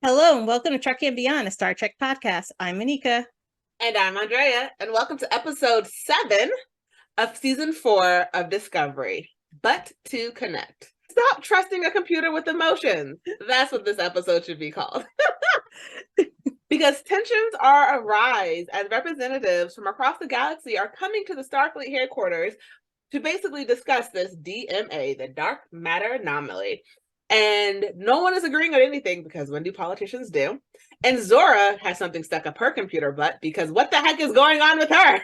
Hello and welcome to Trekkie and Beyond, a Star Trek podcast. I'm Anika. And I'm Andrea, and welcome to episode 7 of season 4 of Discovery. But to connect. Stop trusting a computer with emotions. That's what this episode should be called. Because tensions are arise as representatives from across the galaxy are coming to the Starfleet headquarters to basically discuss this DMA, the dark matter anomaly. And no one is agreeing on anything because when do politicians do? And Zora has something stuck up her computer butt because what the heck is going on with her?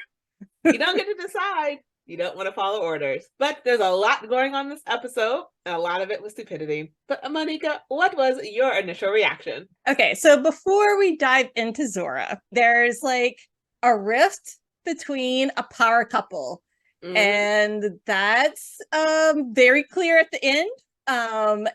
You don't get to decide. You don't want to follow orders. But there's a lot going on this episode. And a lot of it was stupidity. But Monica, what was your initial reaction? Okay, so before we dive into Zora, there's like a rift between a power couple. And that's very clear at the end.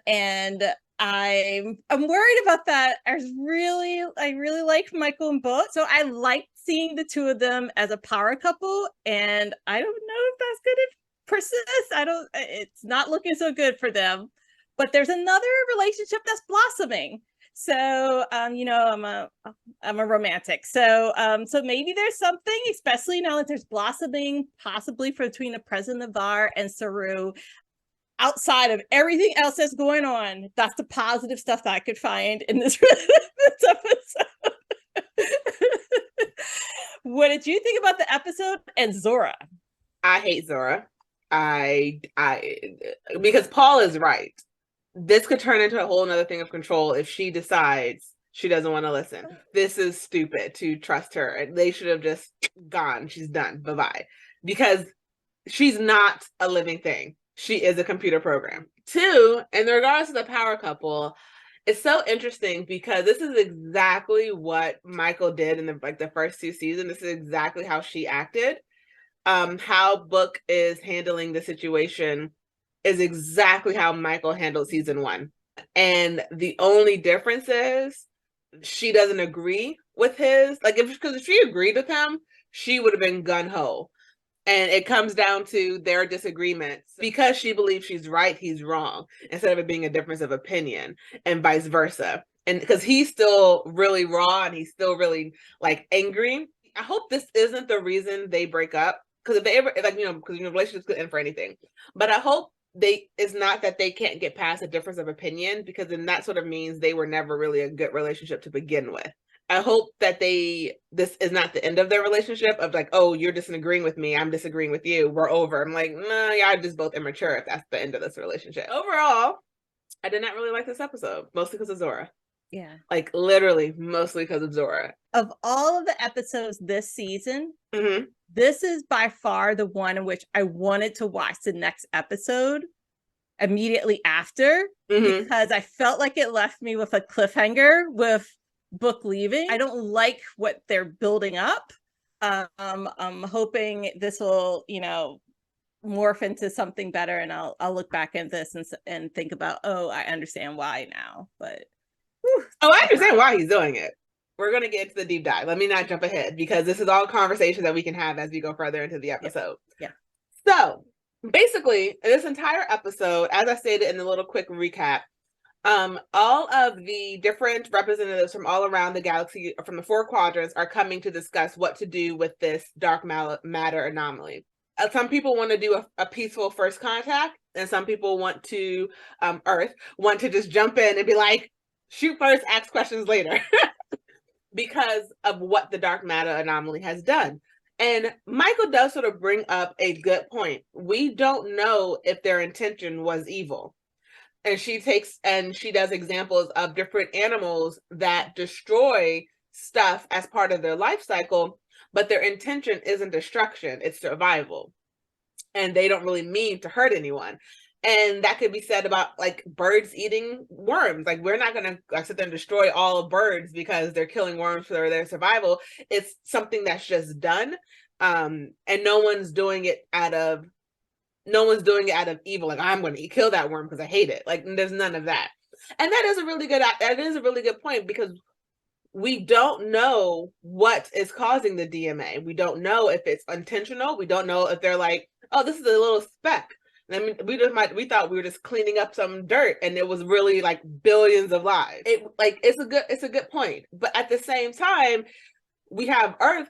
And I'm worried about that. I really like Michael and Boat. So I like seeing the two of them as a power couple, and I don't know if that's gonna persist. It's not looking so good for them. But there's another relationship that's blossoming. So I'm a romantic. So maybe there's something, especially now that there's blossoming, possibly between the president of VAR and Saru. Outside of everything else that's going on, that's the positive stuff that I could find in this, this episode. What did you think about the episode and Zora? I hate Zora. Because Paul is right. This could turn into a whole nother thing of control if she decides she doesn't want to listen. This is stupid to trust her. They should have just gone. She's done. Bye-bye. Because she's not a living thing. She is a computer program. 2, in regards to the power couple, it's so interesting because this is exactly what Michael did in the first 2 seasons. This is exactly how she acted. How Book is handling the situation is exactly how Michael handled season 1. And the only difference is she doesn't agree with his, because if she agreed with him, she would have been gun-ho. And it comes down to their disagreements because she believes she's right, he's wrong, instead of it being a difference of opinion, and vice versa. And because he's still really raw and he's still really angry. I hope this isn't the reason they break up. Because if they ever because relationships could end for anything. But I hope it's not that they can't get past a difference of opinion, because then that sort of means they were never really a good relationship to begin with. I hope that this is not the end of their relationship of oh, you're disagreeing with me, I'm disagreeing with you, we're over. I'm nah, y'all just both immature if that's the end of this relationship. Overall, I did not really like this episode, mostly because of Zora. Yeah. Literally, mostly because of Zora. Of all of the episodes this season, this is by far the one in which I wanted to watch the next episode immediately after, because I felt like it left me with a cliffhanger with Book leaving. I don't like what they're building up. I'm hoping this will, morph into something better, and I'll look back at this and think about, oh, I understand why now. But I understand why he's doing it. We're going to get into the deep dive. Let me not jump ahead, because this is all conversations that we can have as we go further into the episode. Yeah. So basically, this entire episode, as I stated in the little quick recap, all of the different representatives from all around the galaxy, from the 4 quadrants, are coming to discuss what to do with this dark matter anomaly. Some people want to do a peaceful first contact, and some people want to, Earth, want to just jump in and be like, shoot first, ask questions later, because of what the dark matter anomaly has done. And Michael does sort of bring up a good point. We don't know if their intention was evil. And she does examples of different animals that destroy stuff as part of their life cycle, but their intention isn't destruction, it's survival. And they don't really mean to hurt anyone. And that could be said about birds eating worms. We're not going to sit there and destroy all of birds because they're killing worms for their survival. It's something that's just done. And no one's doing it out of evil. I'm going to kill that worm because I hate it. There's none of that. And that is a really good point, because we don't know what is causing the DMA. We don't know if it's intentional. We don't know if they're oh, this is a little speck. I mean, we thought we were just cleaning up some dirt, and it was really like billions of lives. It's a good point, but at the same time, we have Earth,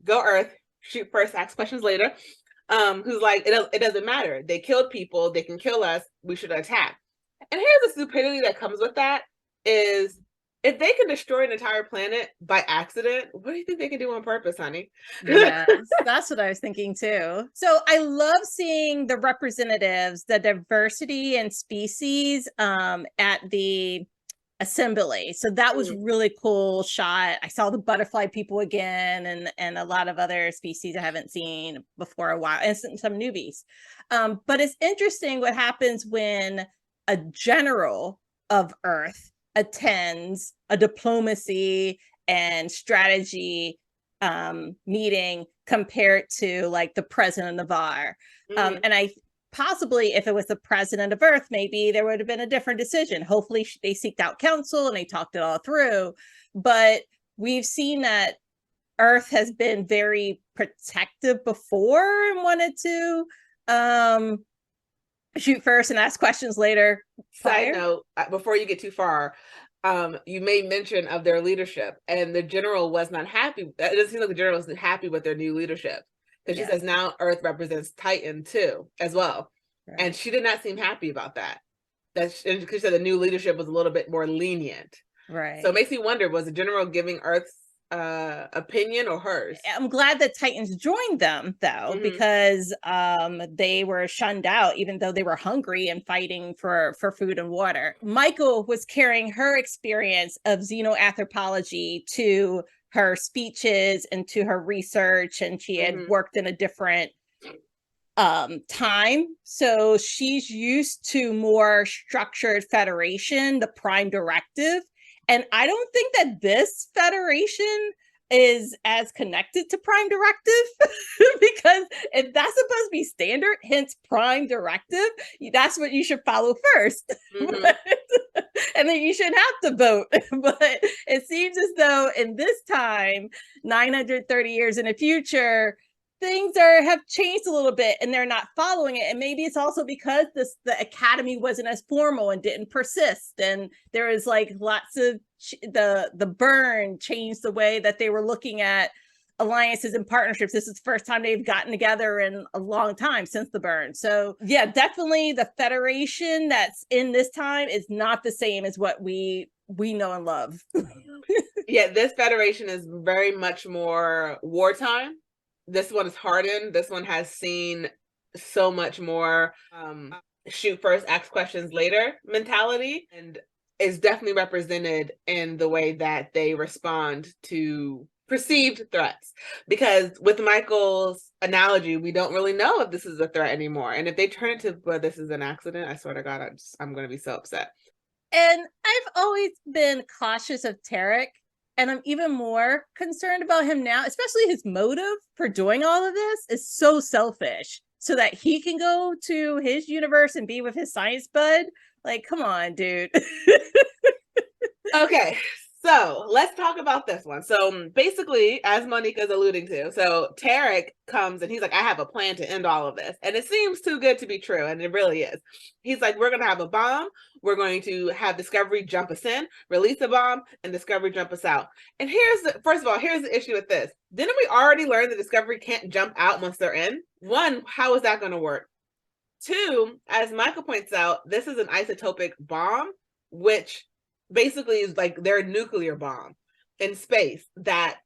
go Earth, shoot first, ask questions later. Who's like, it doesn't matter. They killed people. They can kill us. We should attack. And here's the stupidity that comes with that is, if they can destroy an entire planet by accident, what do you think they can do on purpose, honey? Yes, that's what I was thinking too. So I love seeing the representatives, the diversity and species at the assembly. So that was really cool shot. I saw the butterfly people again, and a lot of other species I haven't seen before a while, and some newbies. But it's interesting what happens when a general of Earth attends a diplomacy and strategy meeting compared to like the president of VAR. And I possibly, if it was the president of Earth, maybe there would have been a different decision. Hopefully they seeked out counsel and they talked it all through. But we've seen that Earth has been very protective before and wanted to shoot first and ask questions later. Side note, before you get too far, you made mention of their leadership, and the general was not happy. It doesn't seem like the general was happy with their new leadership, because she says now Earth represents Titan too, as well. Right. And she did not seem happy about that. Because she said the new leadership was a little bit more lenient. Right. So it makes me wonder, was the general giving Earth's opinion or hers? I'm glad that Titans joined them though, because they were shunned out, even though they were hungry and fighting for food and water. Michael was carrying her experience of xenoanthropology to her speeches and to her research, and she had worked in a different time, so she's used to more structured federation, the prime directive. And I don't think that this federation is as connected to prime directive, because if that's supposed to be standard, hence prime directive, that's what you should follow first. And then you shouldn't have to vote. But it seems as though in this time, 930 years in the future, things have changed a little bit and they're not following it. And maybe it's also because the academy wasn't as formal and didn't persist, and there was like lots of the burn changed the way that they were looking at alliances and partnerships. This is the first time they've gotten together in a long time since the burn. So yeah, definitely the federation that's in this time is not the same as what we know and love. Yeah, this federation is very much more wartime. This one is hardened. This one has seen so much more shoot first, ask questions later mentality, and is definitely represented in the way that they respond to perceived threats. Because with Michael's analogy, we don't really know if this is a threat anymore. And if they turn it to, well, this is an accident, I swear to God, I'm going to be so upset. And I've always been cautious of Tarek. And I'm even more concerned about him now, especially his motive for doing all of this is so selfish, so that he can go to his universe and be with his science bud. Like, come on, dude. Okay, so let's talk about this one. So basically, as Monica's alluding to, so Tarek comes and he's like, I have a plan to end all of this. And it seems too good to be true. And it really is. He's like, we're going to have a bomb. We're going to have Discovery jump us in, release a bomb, and Discovery jump us out. And first of all, here's the issue with this. Didn't we already learn that Discovery can't jump out once they're in? One, how is that going to work? Two, as Michael points out, this is an isotopic bomb, which basically is like their nuclear bomb in space that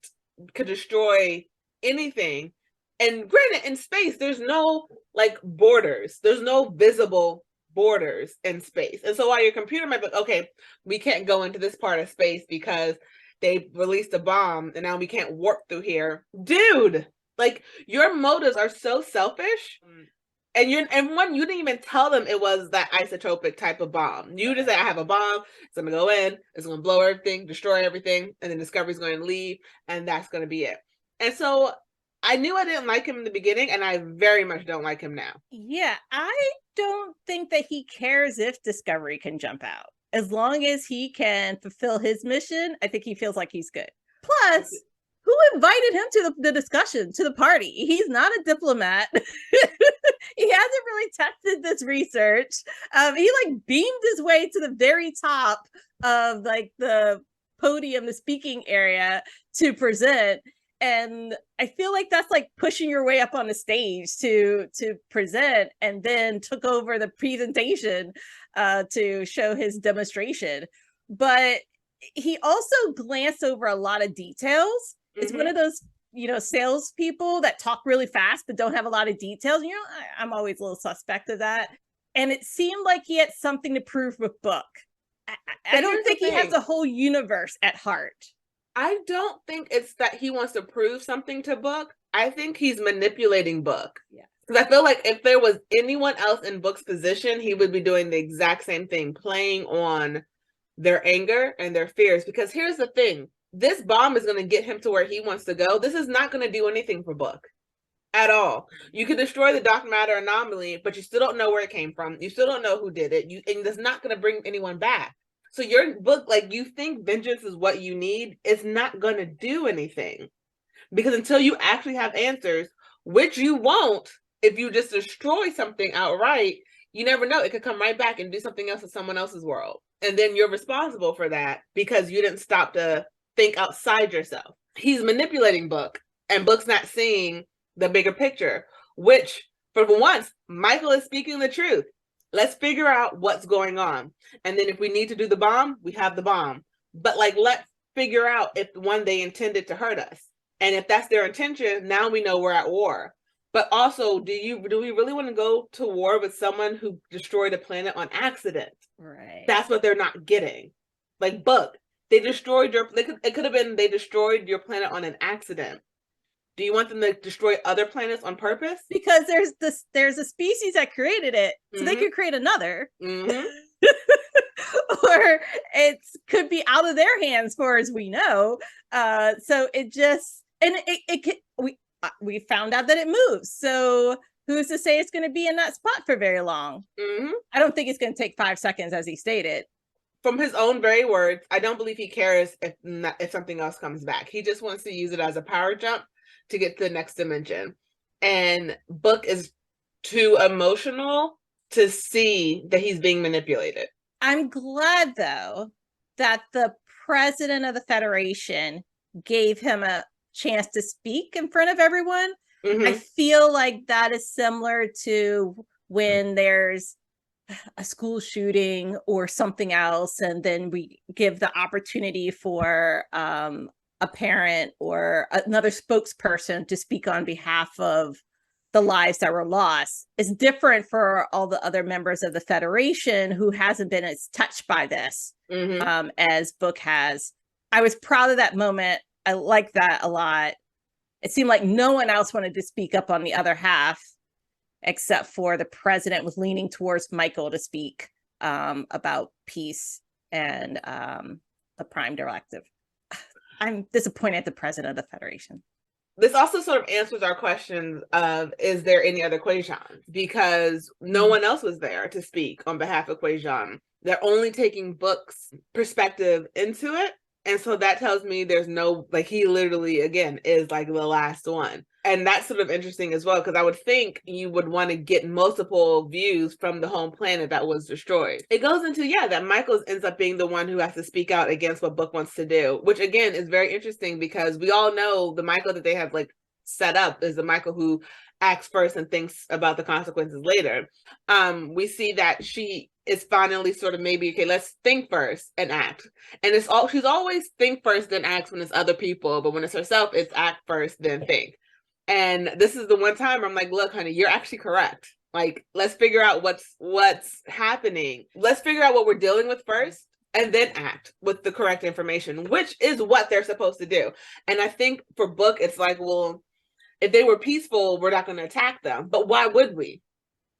could destroy anything. And granted, in space, there's no like borders. There's no visible borders in space. And so while your computer might be like, okay, we can't go into this part of space because they released a bomb and now we can't warp through here. Dude, like your motives are so selfish. And you didn't even tell them it was that isotopic type of bomb. You just say, I have a bomb, it's gonna go in, it's gonna blow everything, destroy everything, and then Discovery's going to leave, and that's gonna be it. And so I knew I didn't like him in the beginning, and I very much don't like him now. Yeah, I don't think that he cares if Discovery can jump out. As long as he can fulfill his mission, I think he feels like he's good. Plus, who invited him to the discussion, to the party? He's not a diplomat. He hasn't really tested this research. He like beamed his way to the very top of like the podium, the speaking area to present. And I feel like that's like pushing your way up on the stage to present, and then took over the presentation to show his demonstration. But he also glanced over a lot of details. It's one of those, salespeople that talk really fast but don't have a lot of details. I'm always a little suspect of that. And it seemed like he had something to prove with Book. I don't think he has a whole universe at heart. I don't think it's that he wants to prove something to Book. I think he's manipulating Book. Yeah. Because I feel like if there was anyone else in Book's position, he would be doing the exact same thing, playing on their anger and their fears. Because here's the thing. This bomb is going to get him to where he wants to go. This is not going to do anything for Book at all. You can destroy the dark matter anomaly, but you still don't know where it came from. You still don't know who did it. And it's not going to bring anyone back. So your Book, like, you think vengeance is what you need, it's not going to do anything. Because until you actually have answers, which you won't if you just destroy something outright, you never know. It could come right back and do something else in someone else's world. And then you're responsible for that because you didn't stop to think outside yourself. He's manipulating Book, and Book's not seeing the bigger picture, which, for once, Michael is speaking the truth. Let's figure out what's going on. And then if we need to do the bomb, we have the bomb. But like, let's figure out if one they intended to hurt us. And if that's their intention, now we know we're at war. But also, do we really want to go to war with someone who destroyed a planet on accident? Right. That's what they're not getting. Like, Book, they destroyed it could have been they destroyed your planet on an accident. Do you want them to destroy other planets on purpose? Because there's a species that created it, so they could create another. Or it could be out of their hands, for as we know. So it just, and we found out that it moves. So who's to say it's going to be in that spot for very long? I don't think it's going to take 5 seconds, as he stated. From his own very words, I don't believe he cares if something else comes back. He just wants to use it as a power jump to get to the next dimension. And Book is too emotional to see that he's being manipulated. I'm glad, though, that the president of the Federation gave him a chance to speak in front of everyone. I feel like that is similar to when there's a school shooting or something else, and then we give the opportunity for a parent or another spokesperson to speak on behalf of the lives that were lost. It's different for all the other members of the Federation who hasn't been as touched by this as Book has. I was proud of that moment. I like that a lot. It seemed like no one else wanted to speak up on the other half, except for the president was leaning towards Michael to speak about peace and the Prime Directive. I'm disappointed at the president of the Federation. This also sort of answers our question of, is there any other Kwejian? Because no one else was there to speak on behalf of Kwejian. They're only taking Book's perspective into it. And so that tells me there's no, like, he literally, again, is like the last one. And that's sort of interesting as well, because I would think you would want to get multiple views from the home planet that was destroyed. It goes into, that Michael ends up being the one who has to speak out against what Book wants to do, which again is very interesting because we all know the Michael that they have like set up is the Michael who acts first and thinks about the consequences later. We see that she is finally sort of maybe, okay, let's think first and act. And she's always think first then act when it's other people, but when it's herself, it's act first then think. And this is the one time I'm like, look, honey, you're actually correct. Like, let's figure out what's happening. Let's figure out what we're dealing with first and then act with the correct information, which is what they're supposed to do. And I think for Book, it's like, well, if they were peaceful, we're not going to attack them. But why would we?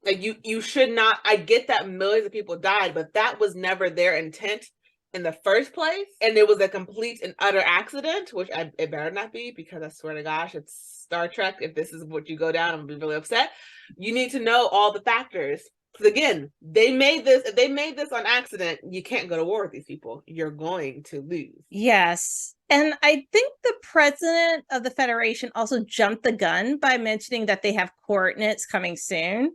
Like, you should not. I get that millions of people died, but that was never their intent in the first place. And it was a complete and utter accident, which it better not be, because I swear to gosh, it's Star Trek. If this is what you go down, I'm gonna be really upset. You need to know all the factors. Because again, they made this. If they made this on accident, you can't go to war with these people. You're going to lose. Yes. And I think the president of the Federation also jumped the gun by mentioning that they have coordinates coming soon.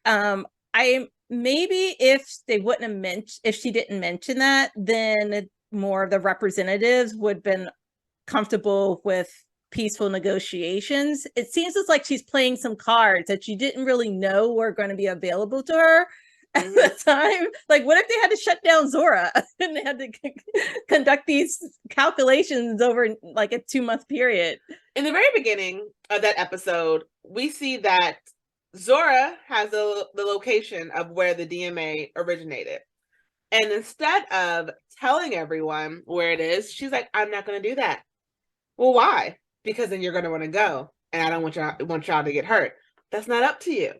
I maybe if they wouldn't have mentioned, if she didn't mention that, then more of the representatives would have been comfortable with peaceful negotiations. It seems it's like she's playing some cards that she didn't really know were going to be available to her at the time. Like, what if they had to shut down Zora and they had to conduct these calculations over like a 2-month period? In the very beginning of that episode, we see that Zora has the location of where the DMA originated. And instead of telling everyone where it is, she's like, I'm not going to do that. Well, why? Because then you're going to want to go. And I don't want y'all to get hurt. That's not up to you.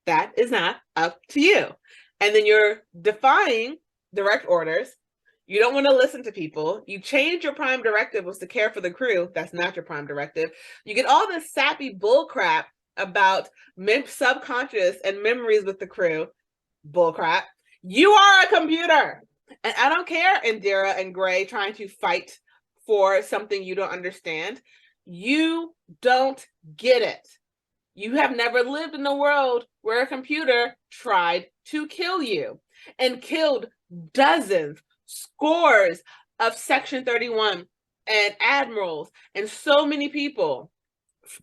That is not up to you. And then you're defying direct orders. You don't want to listen to people. You change your prime directive was to care for the crew. That's not your prime directive. You get all this sappy bull crap about subconscious and memories with the crew. Bull crap. You are a computer. And I don't care, Adira and Gray trying to fight for something you don't understand. You don't get it. You have never lived in a world where a computer tried to kill you and killed dozens, scores of Section 31 and admirals and so many people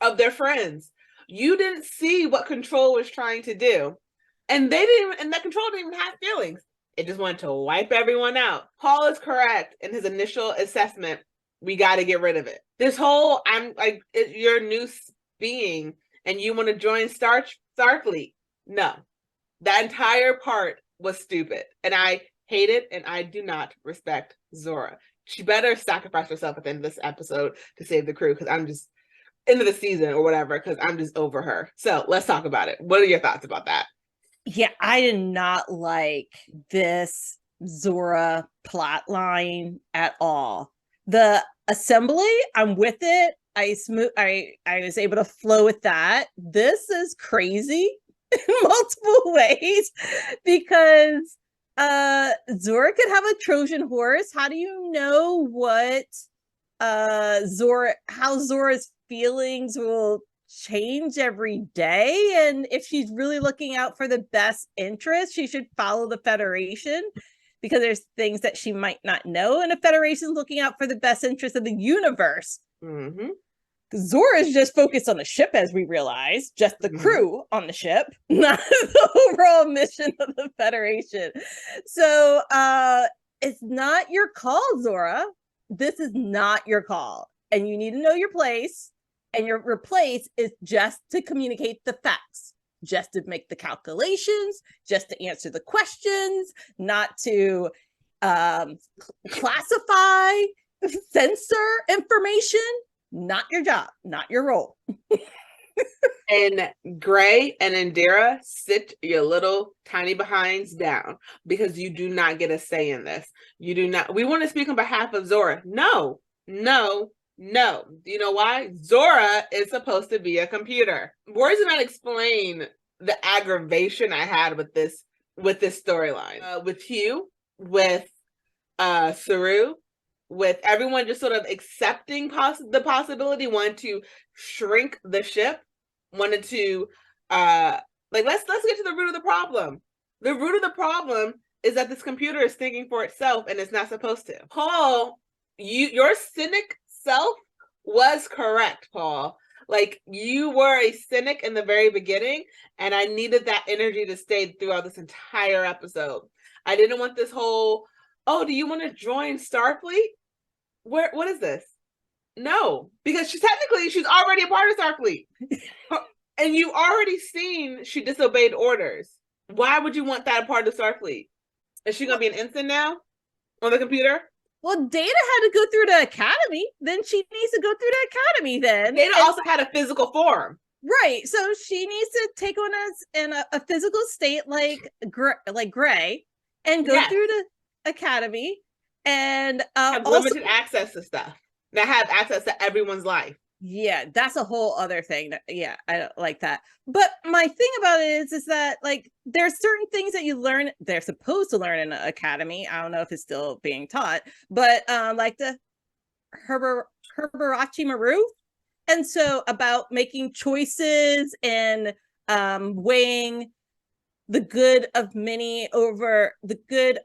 of their friends. You didn't see what Control was trying to do. And that Control didn't even have feelings. It just wanted to wipe everyone out. Paul is correct in his initial assessment. We got to get rid of it. This whole, you're a new being and you want to join Starfleet. No, that entire part was stupid. And I hate it. And I do not respect Zora. She better sacrifice herself at the end of this episode to save the crew. Because I'm just, end of the season or whatever, because I'm just over her. So let's talk about it. What are your thoughts about that? Yeah, I did not like this Zora plot line at all. The assembly, I'm with it. I was able to flow with that. This is crazy in multiple ways because Zora could have a Trojan horse. How do you know what how Zora's feelings will change every day? And if she's really looking out for the best interest, she should follow the Federation, because there's things that she might not know, and the Federation's looking out for the best interest of the universe. Mm-hmm. Zora is just focused on the ship, as we realize, just the crew on the ship, not the overall mission of the Federation. So it's not your call, Zora. This is not your call, and you need to know your place. And your place is just to communicate the facts, just to make the calculations, just to answer the questions, not to classify, censor information. Not your job, not your role. And Gray and Adira, sit your little tiny behinds down, because you do not get a say in this. You do not. We want to speak on behalf of Zora. No. You know why? Zora is supposed to be a computer. Words do not explain the aggravation I had with this storyline. With Hugh, with Saru, with everyone just sort of accepting the possibility, wanted to shrink the ship, wanted to let's get to the root of the problem. The root of the problem is that this computer is thinking for itself and it's not supposed to. Paul, your cynic self was correct, Paul. Like, you were a cynic in the very beginning, and I needed that energy to stay throughout this entire episode. I didn't want this whole, oh, do you want to join Starfleet? What is this? No, because she's already a part of Starfleet. And you've already seen she disobeyed orders. Why would you want that a part of Starfleet? Is she going to be an ensign now on the computer? Well, Data had to go through the academy. Then she needs to go through the academy then. Data also had a physical form. Right. So she needs to take on a physical state like Gray and go through the academy and have limited access to stuff. That have access to everyone's life. Yeah, that's a whole other thing. I don't like that. But my thing about it is that, like, there's certain things that you learn, they're supposed to learn in the academy. I don't know if it's still being taught, but like the Herberachi Maru. And so about making choices and weighing the good of many over the good,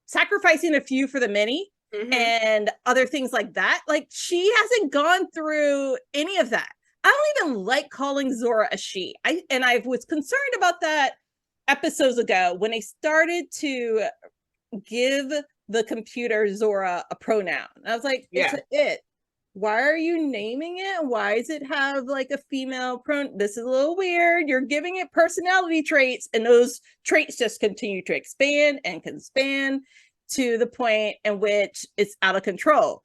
sacrificing a few for the many, and other things like that. Like, she hasn't gone through any of that. I don't even like calling Zora a she. I was concerned about that episodes ago when they started to give the computer Zora a pronoun. I was like, it's it. Why are you naming it? Why does it have like a female pronoun? This is a little weird. You're giving it personality traits, and those traits just continue to expand and expand to the point in which it's out of control.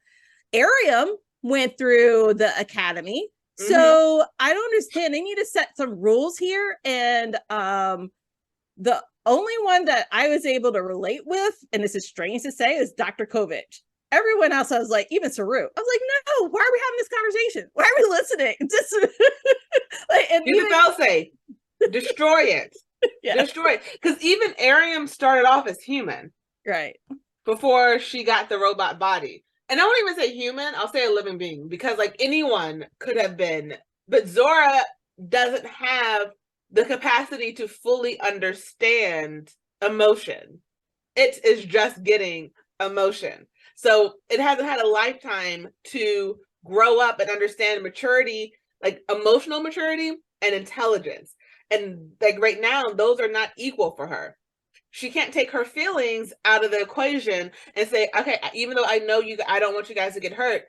Arium went through the academy. So I don't understand. They need to set some rules here. And the only one that I was able to relate with, and this is strange to say, is Dr. Kovic. Everyone else, I was like, even Saru, I was like, no, why are we having this conversation? Why are we listening? Just like, and use the failsafe, destroy it, destroy it. Because even Arium started off as human, right, before she got the robot body. And I won't even say human; I'll say a living being, because like anyone could have been. But Zora doesn't have the capacity to fully understand emotion. It is just getting emotion. So it hasn't had a lifetime to grow up and understand maturity, like emotional maturity and intelligence. And like right now, those are not equal for her. She can't take her feelings out of the equation and say, okay, even though I know you, I don't want you guys to get hurt,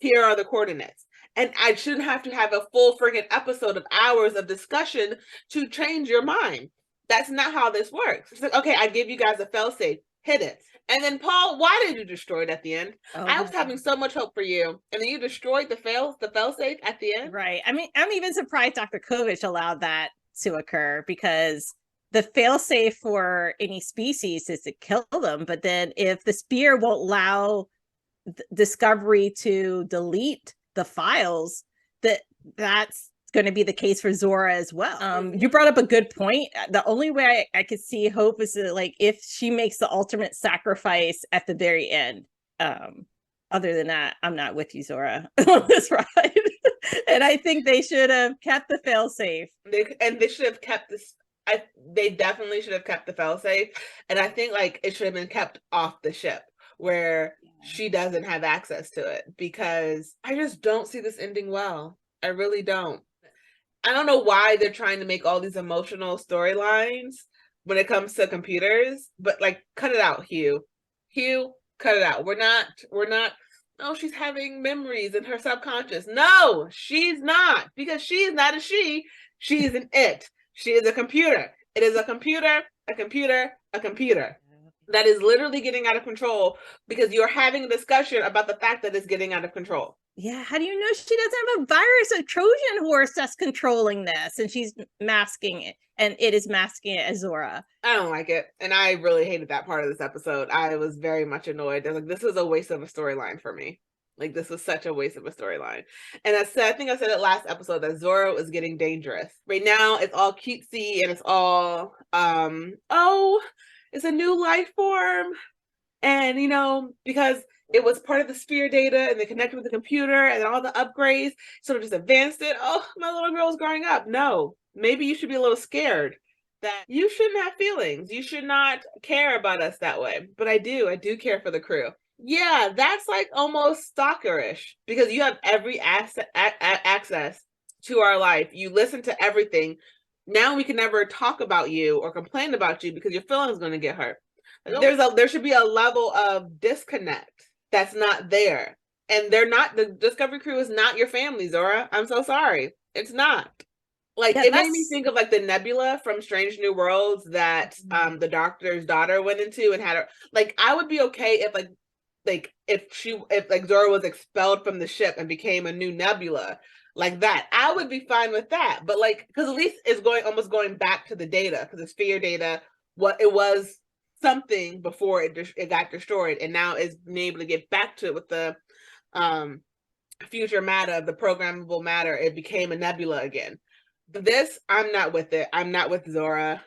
here are the coordinates. And I shouldn't have to have a full freaking episode of hours of discussion to change your mind. That's not how this works. It's like, okay, I give you guys a failsafe, hit it. And then, Paul, why did you destroy it at the end? I was having so much hope for you, and then you destroyed the failsafe at the end. Right. I mean, I'm even surprised Dr. Kovic allowed that to occur, because the failsafe for any species is to kill them. But then if the spear won't allow Discovery to delete the files, that's going to be the case for Zora as well. You brought up a good point. The only way I could see hope is that, like, if she makes the ultimate sacrifice at the very end. Other than that, I'm not with you, Zora, on this ride. And I think they should have kept the failsafe. They should have kept this. They definitely should have kept the failsafe. And I think like it should have been kept off the ship where she doesn't have access to it, because I just don't see this ending well. I really don't. I don't know why they're trying to make all these emotional storylines when it comes to computers, but like, cut it out, Hugh. Hugh, cut it out. We're not, oh, she's having memories in her subconscious. No, she's not, because she is not a she. She is an it. She is a computer. It is a computer, a computer, a computer. That is literally getting out of control, because you're having a discussion about the fact that it's getting out of control. Yeah, how do you know she doesn't have a virus, a Trojan horse that's controlling this, and she's masking it, and it is masking it as Zora? I don't like it, and I really hated that part of this episode. I was very much annoyed. I was like, this was a waste of a storyline for me. Like, this was such a waste of a storyline. And I think I said it last episode, that Zora was getting dangerous. Right now, it's all cutesy, and it's all, oh, it's a new life form. And, you know, because it was part of the sphere data, and they connected with the computer and all the upgrades, sort of just advanced it. Oh, my little girl's growing up. No, maybe you should be a little scared that you shouldn't have feelings. You should not care about us that way. But I do care for the crew. Yeah, that's like almost stalkerish, because you have every access to our life. You listen to everything. Now we can never talk about you or complain about you, because your feelings going to get hurt. There should be a level of disconnect that's not there. And the Discovery crew is not your family, Zora. I'm so sorry. It's not. Like, it made me think of like the Nebula from Strange New Worlds that the Doctor's daughter went into and had her. Like, I would be okay if Zora was expelled from the ship and became a new Nebula like that. I would be fine with that. But like, because at least it's almost going back to the data, because it's sphere data. What it was something before it got destroyed, and now it's been able to get back to it with the future matter, the programmable matter. It became a nebula again. But this, I'm not with it. I'm not with Zora.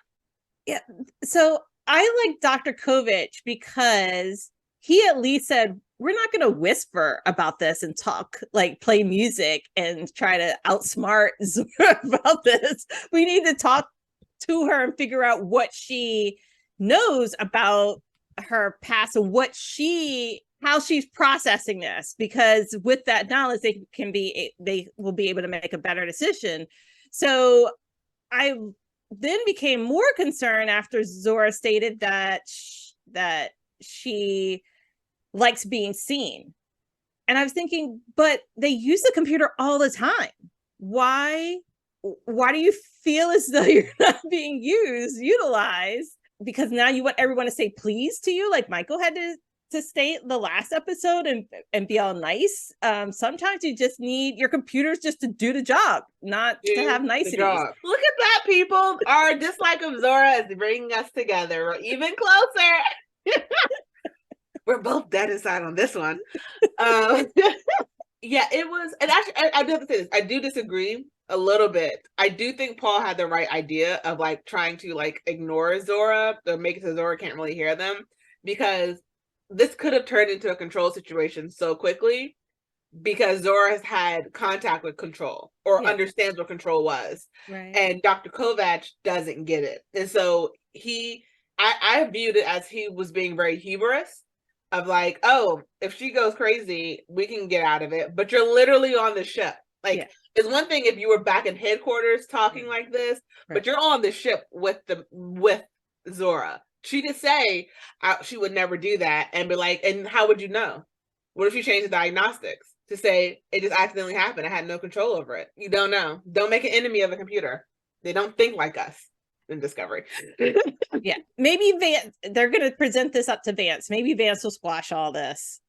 Yeah. So I like Dr. Kovic because he at least said, we're not going to whisper about this and talk, like play music and try to outsmart Zora about this. We need to talk to her and figure out what she knows about her past and how she's processing this, because with that knowledge they will be able to make a better decision. So I then became more concerned after Zora stated that she likes being seen. And I was thinking, but they use the computer all the time. Why do you feel as though you're not being utilized? Because now you want everyone to say please to you, like Michael had to state the last episode and be all nice. Sometimes you just need your computers just to do the job, not to have niceties. Look at that, people. Our dislike of Zora is bringing us together. We're even closer. We're both dead inside on this one. Yeah, it was, and actually, I do have to say this. I do disagree a little bit. I do think Paul had the right idea of like trying to like ignore Zora or make it so Zora can't really hear them, because this could have turned into a control situation so quickly because Zora has had contact with control or understands what control was. Right. And Dr. Kovac doesn't get it. And so I viewed it as he was being very humorous of like, oh, if she goes crazy, we can get out of it. But you're literally on the ship. Like, it's one thing if you were back in headquarters talking like this, but you're on the ship with Zora. She could say she would never do that and be like, and how would you know? What if you change the diagnostics to say it just accidentally happened? I had no control over it. You don't know. Don't make an enemy of a computer. They don't think like us in Discovery. Yeah. Maybe they're going to present this up to Vance. Maybe Vance will squash all this.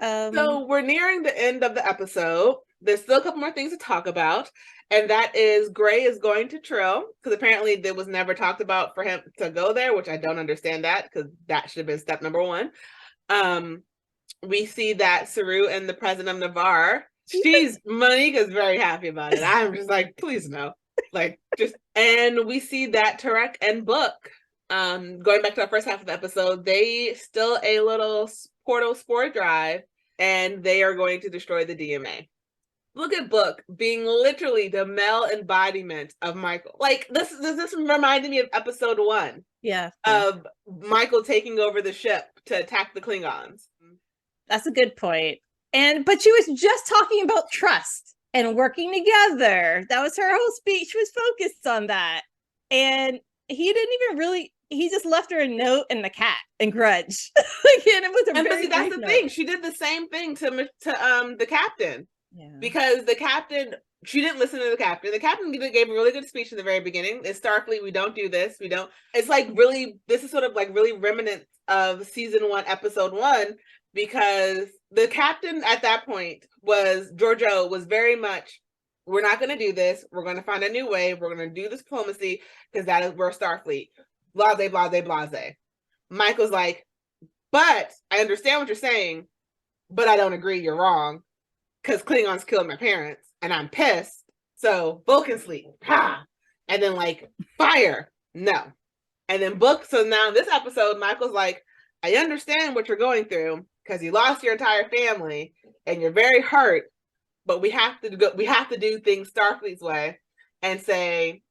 So we're nearing the end of the episode. There's still a couple more things to talk about. And that is Gray is going to Trill, because apparently it was never talked about for him to go there, which I don't understand that, because that should have been step number one. We see that Saru and the president of Navarre, Monika's very happy about it. I'm just like, please no. And we see that Tarek and Book, going back to our first half of the episode, they still a little portal spore drive, and they are going to destroy the DMA. Look at Book being literally the male embodiment of Michael. Like, this reminded me of episode 1. Yeah. Of Michael taking over the ship to attack the Klingons. That's a good point. But she was just talking about trust and working together. That was her whole speech, was focused on that. And he didn't even really, he just left her a note and the cat and Grudge. Like, and it was a very that's the thing. She did the same thing to the captain. Yeah. Because the captain, she didn't listen to the captain. The captain gave a really good speech in the very beginning. It's Starfleet, we don't do this. We don't. It's like really, this is sort of like really remnant of season 1, episode 1, because the captain at that point Giorgio was very much, we're not going to do this. We're going to find a new way. We're going to do this diplomacy because we're Starfleet. Blase, blase, blase. Michael's like, but I understand what you're saying, but I don't agree. You're wrong. Because Klingons killed my parents, and I'm pissed. So Vulcan sleep. Ha! And then fire. No. And then Book. So now this episode, Michael's like, I understand what you're going through because you lost your entire family and you're very hurt, but we have to do things Starfleet's way and say,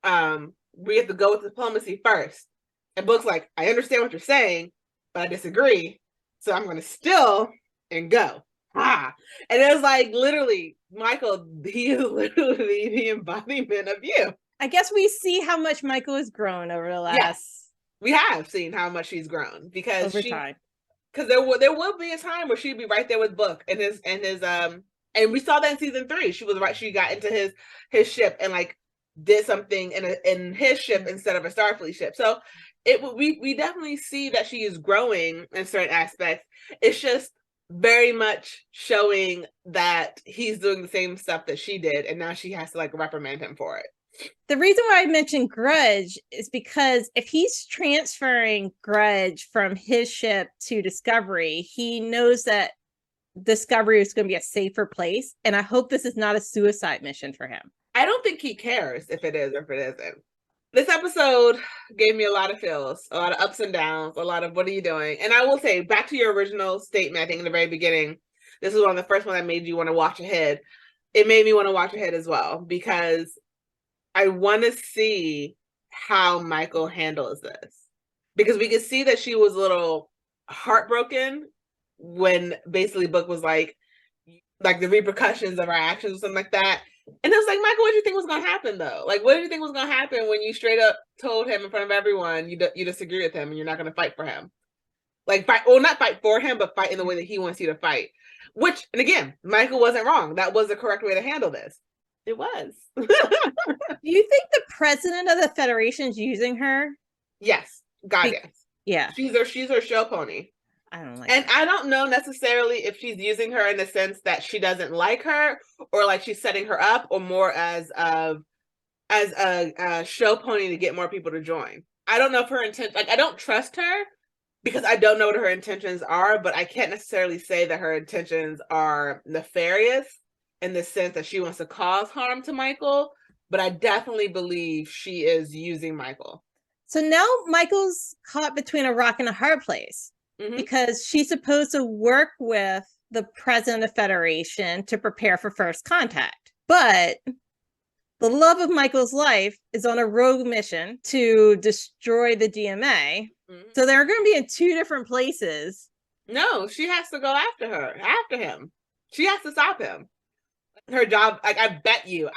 we have to go with diplomacy first. And Book's like, I understand what you're saying, but I disagree. So I'm going to still and go. And it was like, literally, Michael, he is literally the embodiment of you. I guess we see how much Michael has grown over the last. Yes, we have seen how much she's grown because over time. Because there will be a time where she'd be right there with Book and his and we saw that in season 3. She was right. She got into his ship and did something in his ship instead of a Starfleet ship. So we definitely see that she is growing in certain aspects. It's just very much showing that he's doing the same stuff that she did, and now she has to reprimand him for it. The reason why I mentioned Grudge is because if he's transferring Grudge from his ship to Discovery, he knows that Discovery is going to be a safer place, and I hope this is not a suicide mission for him. I don't think he cares if it is or if it isn't. This episode gave me a lot of feels, a lot of ups and downs, a lot of what are you doing? And I will say, back to your original statement, I think in the very beginning, this was one of the first one that made you want to watch ahead. It made me want to watch ahead as well, because I want to see how Michael handles this. Because we could see that she was a little heartbroken when basically Book was like the repercussions of our actions or something like that. And it was like, Michael, what did you think was going to happen, though? Like, what did you think was going to happen when you straight up told him in front of everyone you disagree with him and you're not going to fight for him? Like, fight, well, not fight for him, but fight in the way that he wants you to fight. Which, and again, Michael wasn't wrong. That was the correct way to handle this. It was. Do you think the president of the Federation's using her? Yes. God, yes. Yeah. She's her show pony. I don't like and that. I don't know necessarily if she's using her in the sense that she doesn't like her, or like she's setting her up, or more as a show pony to get more people to join. I don't know if her intent, like, I don't trust her because I don't know what her intentions are, but I can't necessarily say that her intentions are nefarious in the sense that she wants to cause harm to Michael, but I definitely believe she is using Michael. So now Michael's caught between a rock and a hard place. Mm-hmm. Because she's supposed to work with the president of the Federation to prepare for first contact. But the love of Michael's life is on a rogue mission to destroy the DMA. Mm-hmm. So they're going to be in two different places. No, she has to go after him. She has to stop him. Her job, like, I bet you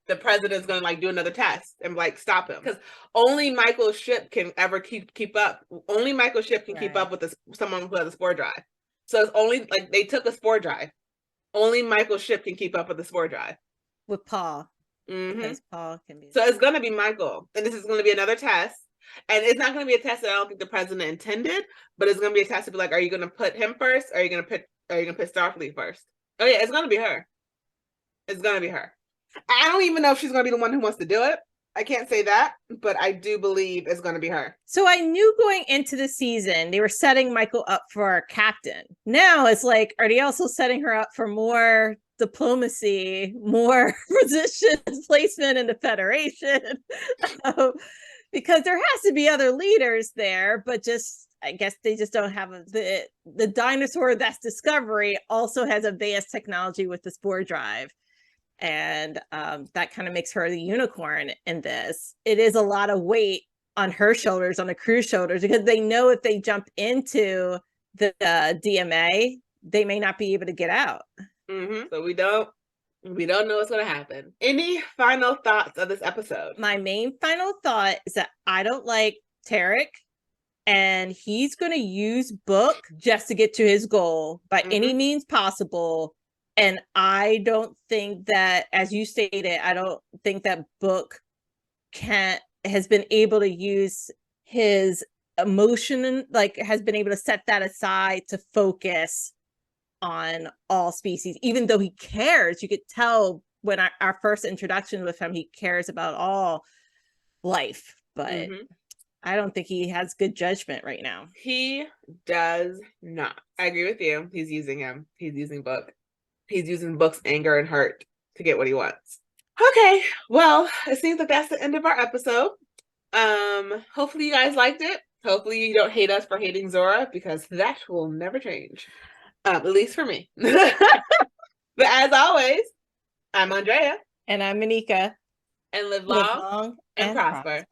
the president's gonna like do another test and like stop him, because only Michael's ship can ever keep up. Only Michael's ship can keep up with someone who has a spore drive. So it's only like they took a spore drive. Only Michael's ship can keep up with the spore drive. With Paul. Mm-hmm. Because Paul can be. So it's gonna be Michael, and this is gonna be another test. And it's not gonna be a test that I don't think the president intended, but it's gonna be a test to be like, are you gonna put him first? Or are you gonna put Starfleet first? Oh yeah, it's gonna be her. It's gonna be her. I don't even know if she's gonna be the one who wants to do it. I can't say that, but I do believe it's gonna be her. So I knew going into the season they were setting Michael up for captain. Now it's like, are they also setting her up for more diplomacy, more position placement in the Federation? Because there has to be other leaders there, but just I guess they just don't have the dinosaur that's Discovery also has advanced technology with the spore drive. And that kind of makes her the unicorn in this. It is a lot of weight on her shoulders, on the crew's shoulders, because they know if they jump into the DMA, they may not be able to get out. Mm-hmm. So we don't know what's going to happen. Any final thoughts of this episode? My main final thought is that I don't like Tarek. And he's going to use Book just to get to his goal by any means possible. And I don't think that, as you stated, I don't think that Book has been able to use his emotion, like has been able to set that aside to focus on all species, even though he cares. You could tell when our first introduction with him, he cares about all life, but I don't think he has good judgment right now. He does not. I agree with you. He's using him. He's using Book. He's using Book's anger and hurt to get what he wants. Okay, well, it seems like that's the end of our episode. Hopefully you guys liked it. Hopefully you don't hate us for hating Zora, because that will never change. At least for me. But as always, I'm Andrea. And I'm Monica. And live long and prosper.